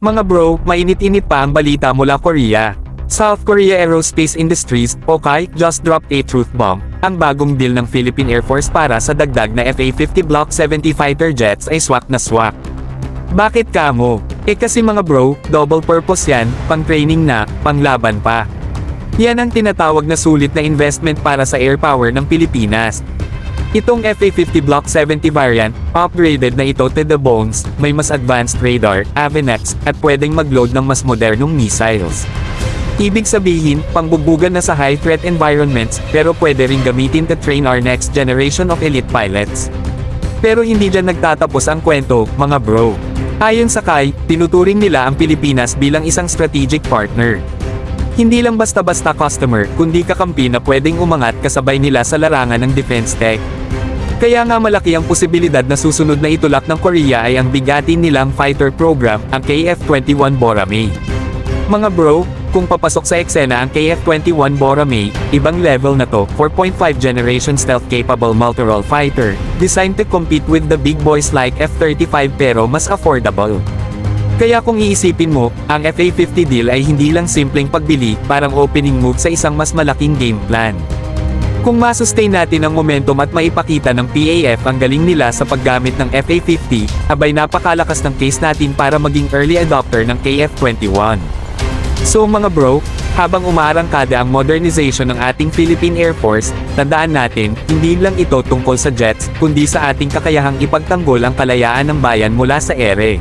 Mga bro, mainit-init pa ang balita mula Korea. South Korea Aerospace Industries, OKAI, just dropped a truth bomb. Ang bagong deal ng Philippine Air Force para sa dagdag na FA-50 Block 70 fighter jets ay swak na swak. Bakit kamo? Kasi mga bro, double purpose yan, pang training na, panglaban pa. Yan ang tinatawag na sulit na investment para sa air power ng Pilipinas. Itong FA-50 Block 70 variant, upgraded na ito to the bones, may mas advanced radar, AVANX, at pwedeng mag-load ng mas modernong missiles. Ibig sabihin, pangbubugan na sa high-threat environments, pero pwede ring gamitin to train our next generation of elite pilots. Pero hindi dyan nagtatapos ang kwento, mga bro. Ayon sa KAI, tinuturing nila ang Pilipinas bilang isang strategic partner. Hindi lang basta-basta customer, kundi kakampi na pwedeng umangat kasabay nila sa larangan ng defense tech. Kaya nga malaki ang posibilidad na susunod na itulak ng Korea ay ang bigatin nilang fighter program, ang KF-21 Boramae. Mga bro, kung papasok sa eksena ang KF-21 Boramae, ibang level na to, 4.5 generation stealth-capable multirole fighter, designed to compete with the big boys like F-35 pero mas affordable. Kaya kung iisipin mo, ang FA-50 deal ay hindi lang simpleng pagbili, parang opening move sa isang mas malaking game plan. Kung masustain natin ang momentum at maipakita ng PAF ang galing nila sa paggamit ng FA-50, abay napakalakas ng case natin para maging early adopter ng KF-21. So mga bro, habang umaarangkada ang modernization ng ating Philippine Air Force, tandaan natin, hindi lang ito tungkol sa jets, kundi sa ating kakayahang ipagtanggol ang kalayaan ng bayan mula sa ere.